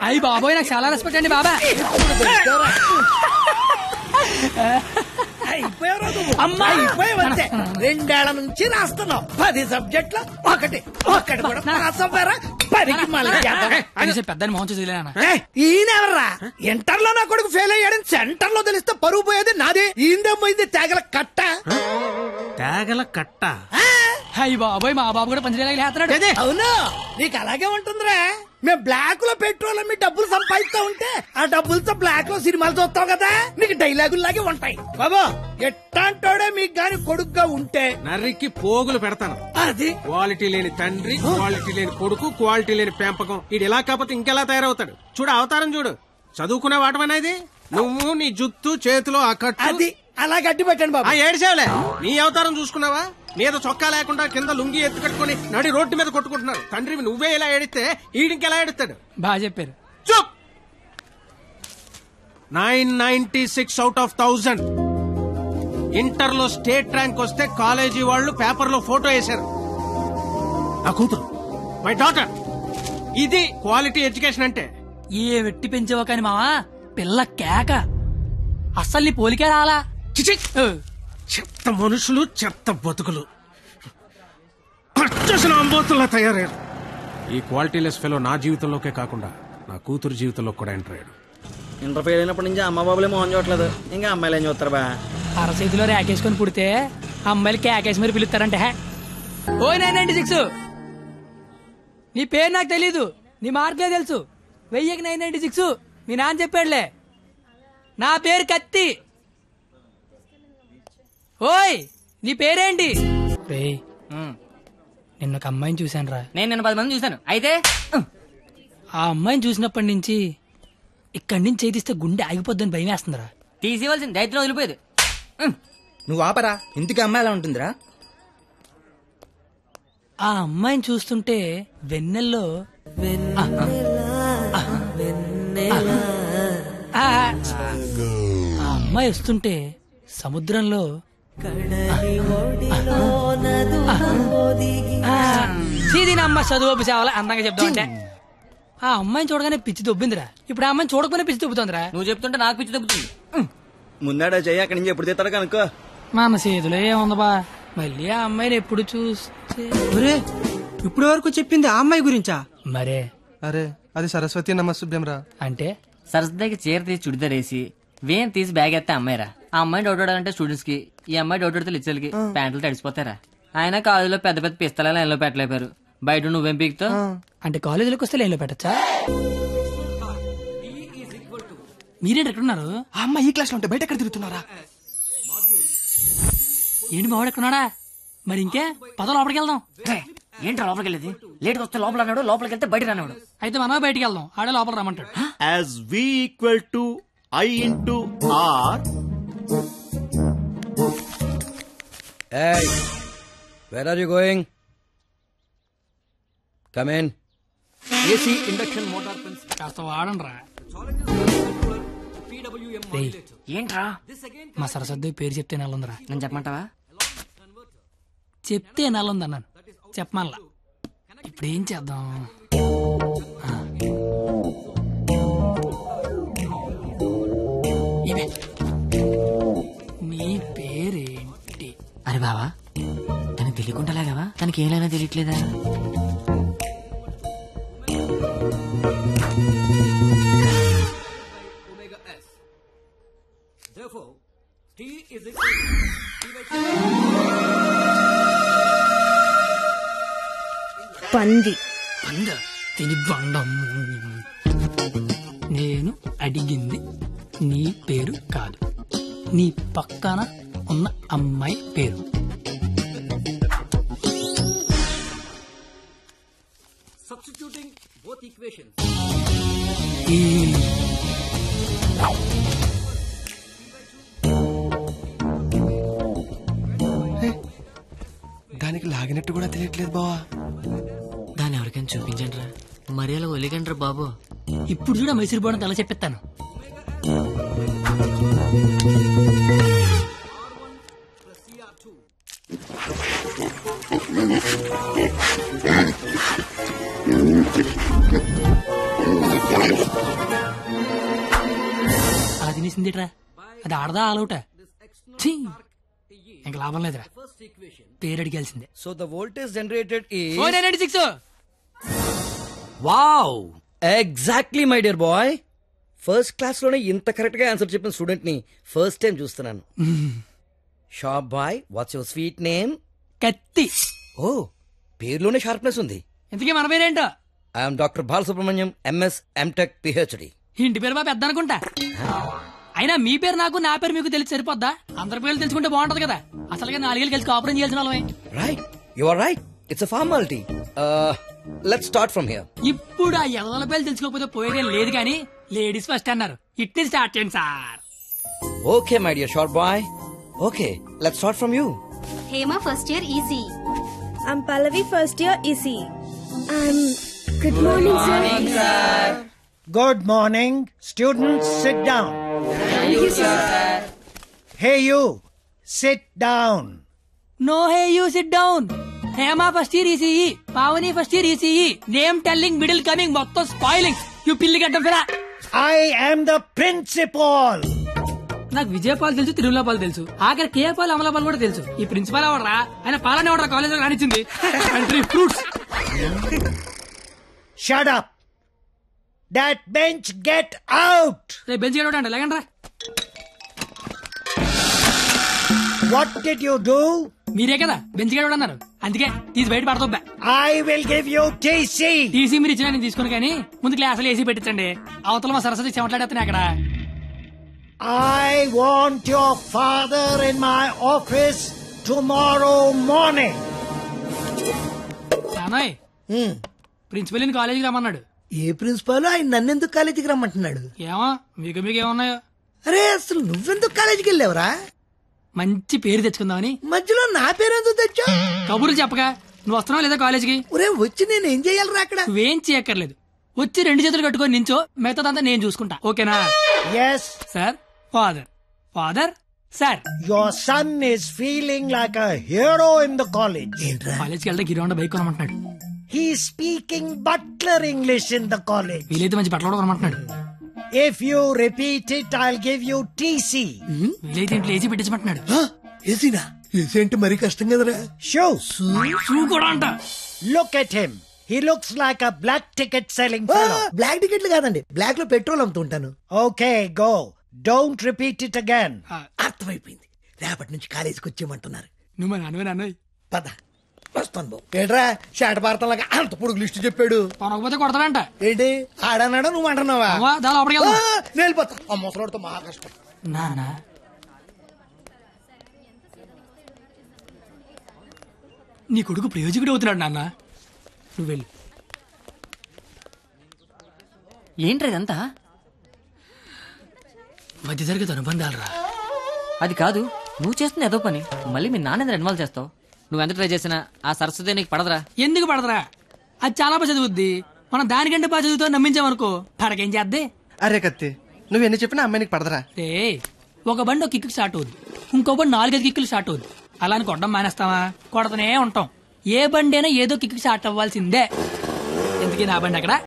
అయ్యి బాబోయ్, నాకు చాలా రెస్పెక్ట్ అండి బాబా. అయిపోయావంతే. 2 ఏళ్ల నుంచి రాస్తున్నావు 10 సబ్జెక్టులు, ఒకటి కూడా పాస్ అవ్వరా? 10కి మళ్ళీ పెద్దని మోహన్ చూసి ఈయనెవర్రా? ఇంటర్ లో నా కొడుకు ఫెయిల్ అయ్యాడని సెంటర్ లో తెలిస్తే పరువు పోయేది నాది. ఈందేమైంది తేగల కట్ట. తేగల కట్ట? అయ్యి బాబోయ్, మా బాబు కూడా పంచలేస్తున్నాడు. అవును, నీకు అలాగే ఉంటుందిరా. మేము బ్లాక్ లో పెట్రోల్ మీ డబ్బులు సంపాదిస్తా ఉంటే ఆ డబ్బులతో బ్లాక్ లో సినిమాలు చూస్తావు కదా, నీకు డైలాగుల్లాగే ఉంటాయి. బాబా ఎట్టాంటోడే మీకు గాని కొడుకుగా ఉంటే నర్రికి పోగులు పెడతాను. అది క్వాలిటీ లేని తండ్రి, క్వాలిటీ లేని కొడుకు, క్వాలిటీ లేని పెంపకం. ఇది ఇలా కాకపోతే ఇంకెలా తయారవుతాడు? చూడు అవతారం చూడు. చదువుకునే వాటమనేది నువ్వు, నీ జుత్తు చేతిలో ఆ కట్టు. అది అలా గడ్డి పెట్టండి బాబా. ఏడిసేవలే, నీ అవతారం చూసుకున్నావా? మీద చొక్కా లేకుండా కింద లుంగి ఎత్తు కట్టుకుని నడి రోడ్డు మీద కొట్టుకుంటున్నారు. తండ్రివి నువ్వే ఇలా ఏడిస్తే ఈడింకెలా ఏడుస్తాడు? బాగా చెప్పారు. చూప్. 996 out of 1000. ఇంటర్ లో స్టేట్ ర్యాంక్ వస్తే కాలేజీ వాళ్ళు పేపర్ లో ఫోటో వేశారు. నా కూతురు, మై డాటర్. ఇది క్వాలిటీ ఎడ్యుకేషన్ అంటే. ఏ వెట్టి పెంచావో కాని మావా, పిల్ల కేక. అస్సలు నీ పోలికే రాలా. చెత్త మనుషులు, చెత్త బతుకులు, పచ్చసిన అంబోతుల్లా తయారయ్యారు. ఈ క్వాలిటీలెస్ ఫెలో నా జీవితంలోకే కాకుండా నా కూతురు జీవితంలో కూడా ఎంటర్ అయ్యాడు. ఇంటర్ ఫెయిల్ అయినప్పటి నుంచి అమ్మ బాబులే మోహన్ చూడట్లేదు, ఇంకా అమ్మాయిలు ఏం చూస్తారు బా? అరచేతిలో ర్యాకేసుకొని పుడితే అమ్మాయిలు కేకేసి మరి పిలుస్తారంటే. ఓ 996, నీ పేరు నాకు తెలీదు, నీ మార్కులే తెలుసు. 1000కి 996 మీ నాన్న చెప్పాడులే. నా పేరు కత్తి. ఓయ్, నీ పేరేంటి? నిన్న ఒక అమ్మాయిని చూశాను రా. నేను నిన్న 10 మంది చూశాను. అయితే ఆ అమ్మాయిని చూసినప్పటి నుంచి ఇక్కడి నుంచి చేతిస్తే గుండె ఆగిపోద్దని భయం వేస్తుందిరా. తీసేవలసిన దైత్యం వదిలిపోయేది. నువ్వు ఆపరా, ఇంటికి అమ్మాయి ఎలా ఉంటుందిరా? ఆ అమ్మాయిని చూస్తుంటే వెన్నెల్లో ఆ అమ్మాయి వస్తుంటే సముద్రంలో అమ్మ చదువు సేవల అందంగా చెప్తామంటే ఆ అమ్మాయిని చూడగానే పిచ్చి దొబ్బిందిరా. ఇప్పుడు ఆ అమ్మాయిని చూడకపోయినా పిచ్చి దొబ్బుతుందిరా. నువ్వు చెప్తుంటే నాకు పిచ్చి దొబ్బుతుంది. ముందాడా చెయ్యి, అక్కడి నుంచి ఎప్పుడు తీస్తాడు కనుక్కో. మన చేతిలో ఏముంది బా, మళ్ళీ ఆ అమ్మాయిని ఎప్పుడు చూస్తే. ఇప్పుడు వరకు చెప్పింది ఆ అమ్మాయి గురించా? మరే అరే అది సరస్వతి నమస్సుభ్యం రా. అంటే సరస్వతికి చీర తీసి చుడిదార్ వేసి వేన్ తీసి బ్యాగ్ ఎత్తే అమ్మాయిరా. ఆ అమ్మాయి డౌట్ ఆడాలంటే స్టూడెంట్స్ కి, ఈ అమ్మాయి డౌట్ ఆడితే లిచ్చర్లకి ప్యాంట్లు తడిసిపోతారా. ఆయన కాలేజీలో పెద్ద పెద్ద పిస్తల లైన్లో పెట్టలేపారు. బయట నువ్వేం పీకుతావు? అంటే కాలేజీలోకి వస్తే లైన్లో పెట్టచ్చా? మీరేంటి ఎక్కడున్నారు? ఆ అమ్మాయి ఈ క్లాస్ లో ఉంటే బయట ఎక్కడ తిరుగుతున్నారా? ఏంటి మావాడు ఎక్కడున్నాడా? మరి ఇంకే పద లోపలికి వెళ్దాం. ఏంట్రా లోపలికి వెళ్ళేది? లేట్గా వస్తే లోపల అన్నాడు, లోపలికి వెళ్తే బయట అన్నాడు. అయితే మనం బయటికి వెళ్దాం, ఆడే లోపల రమ్మంటాడు. As V equal to I into R. Hey, where are you going? Come in. AC induction motor principle. కాస్త వాడండి రా. ఏంట్రా? మా సరస్వతి పేరు చెప్తే నెలందిరా. నేను చెప్పమంటావా? చెప్తే నెలంది అన్నాను, చెప్పమల్లా. ఇప్పుడు ఏం చేద్దాం? నీ పేరేంటి? అరే బావా, తనకు తెలియకుండా లాగావా? తనకి ఏమైనా తెలియట్లేదా? పంది. తిని బండం. నేను అడిగింది నీ పేరు కాదు, నీ పక్కన ఉన్న అమ్మాయి పేరు. దానికి లాగినట్టు కూడా తెలియట్లేదు బావా. దాన్ని ఎవరికైనా చూపించండి రా, మరి అలా ఒలిగండి రా బాబు. ఇప్పుడు చూడ మైసూర్ బోర్డు అలా చెప్పిస్తాను. అలా తినేసిందిట్రా, అది ఆడదా ఆలౌటా? ఇంకా లాభం లేదురా, పేరు అడిగాల్సిందే. So the voltage generated is 496. Wow, exactly my dear boy. First class లోనే ఇంత కరెక్ట్ గా ఆన్సర్ చెప్పిన స్టూడెంట్ ని ఫస్ట్ టైం చూస్తున్నాను. Sharp boy, what's your sweet name? Kathi. ఓ, పేరులోనే షార్ప్నెస్ ఉంది. ఇంతకీ మన పేరేంటో? I'm doctor Balasubrahmanyam, MS, MTech, PhD. ఇంటి పేరు బాబు పెద్ద అనుకుంటా. అయినా మీ పేరు నాకు, నా పేరు మీకు తెలిసి సరిపోద్దా? అందరి పేర్లు తెలుసుకుంటే బాగుంటది కదా. అసలుగా 4 ఏళ్ళు కలిసి కాపురం చేయాల్సిన వాళ్ళమే. Right, you are right, it's a formality. Let's start from here. ఇప్పుడు ఆ ఎదల పేర్లు తెలుసుకోకపోతే పోయేదేం లేదు కానీ లేడీస్ ఫస్ట్ అన్నారు. ఇట్ని స్టార్ట్ చేయండి sir. Okay my dear short boy, okay let's start from you. Hema first year EC. I'm Pallavi first year EC. Good morning, sir. Good morning. Students, sit down. Thank you, sir. Hey, you. Sit down. No hey you sit down. Hema first year ECE, Pavani first year ECE, name telling, middle coming, మొత్తం spoiling. You పిల్లి గడ్డం ఫిరా. I am the principal. నాకు విజయపాల్ తెలుసు, తిరుమలపాల్ తెలుసు, ఆఖరి కేపాల్, అమలాపాల్ కూడా తెలుసు. ఈ ప్రిన్సిపాల్ ఎవడరా? ఆయన పాలనే ఎవడరా కాలేజ్ లో రానిచ్చింది? Country fruits. Shut up. That bench, get out. రేపు బెంచ్ గడవడండి, లేకండి రా. What did you do? మీరే కదా బెంచ్ గడవడన్నారు, అందుకే తీసి బయట పడతా. I will give you TC. TC మీరు ఇచ్చినా నేను తీసుకుని, కానీ ముందు క్లాసులు ఏసీ పెట్టించండి. అవతల మా సరస్వతి చెమట్లాడేస్తాను అక్కడ. I want your father in my office tomorrow morning. నానోయ్, ప్రిన్సిపల్ కాలేజీకి రమ్మన్నాడు. ఏ ప్రిన్సిపాల్ ఆయన నన్నెందుకు కాలేజీకి రమ్మంటున్నాడు? ఏమో మీకు ఏమన్నాయో. అరే అసలు నువ్వెందుకు కాలేజీకి వెళ్ళావురా? మంచి పేరు తెచ్చుకుందామని. మధ్యలో నా పేరు ఎందుకు తెచ్చా? కబుర్లు చెప్పగా నువ్వు వస్తున్నావు లేదా కాలేజీకి? ఒరే వచ్చి నేను ఏం చెయ్యాలరా అక్కడ? నువ్వేం చేయక్కర్లేదు, వచ్చి 2 చేతులు కట్టుకొని నించో, మిగతాదంతా నేను చూసుకుంటా. ఓకేనా? Yes. Sir, father, father, sir. Your son is feeling like a hero in the college. కాలేజ్కి వెళ్తే గిరివండ bike కొనమంటున్నాడు. He's speaking butler English in the college. వీలైతే మంచి బట్టలు కూడా కొనమంటున్నాడు. If you repeat it, I'll give you TC. వీలైతే ఇంట్లో AC పెట్టించమంటున్నాడు. ఏసీనా? AC అంటే మరీ కష్టం కదరా. Shoes. షూ కూడా అంట. Look at him. He looks like a black ticket selling fellow. Black టికెట్లు కాదండి, బ్లాక్ లో పెట్రోల్ అమ్ముతుంటాను. Okay, go. Don't repeat it again. అర్థమైపోయింది, రేపటి నుంచి కాలేజీకి వచ్చేయమంటున్నారు. నువ్వు మా నాన్నవే. పద వస్తాను బాబు. ఏంట్రా షాట భారతంలాగా అంత పొడుగు లిస్టు చెప్పాడు? కొనకపోతే కొడతాడంట. ఏంటి ఆడన్నాడా నువ్వు అంటున్నావా? దాని లోపలికి వెళ్దాం. నేను వెళ్ళిపోతా. ఆ ముసలాడితో మహా కష్టం. నానా, నీ కొడుకు ప్రయోజకుడు అవుతున్నాడు నాన్న, నువ్వు వెళ్ళు. ఏంట్రా ఇదంతా? మధ్య తరగతి అనుబంధాలరా. అది కాదు, నువ్వు చేస్తున్న ఏదో పని మళ్ళీ మీ నాన్న ఇన్వాల్వ్ చేస్తావు. నువ్వెంత ట్రై చేసినా ఆ సరస్వతి నీకు పడదురా. ఎందుకు పడదురా? అది చాలా బాగా చదువుద్ది. మనం దానికంటే బాగా చదువుతో నమ్మించామనుకో, పడకేం చేద్దే. అరే కత్తి, నువ్వెన్ని చెప్పినా అమ్మాయికి పడదరా. రే, ఒక బండి ఒక కిక్కు స్టార్ట్ అవుద్ది, ఇంకో బండి 4-5 కిక్కులు స్టార్ట్ అవుద్ది. అలా అని కొట్టడం మానేస్తావా? కొడతనే ఉంటాం. ఏ బండి అయినా ఏదో కిక్కు స్టార్ట్ అవ్వాల్సిందే. ఎందుకీ నా బండి అక్కడ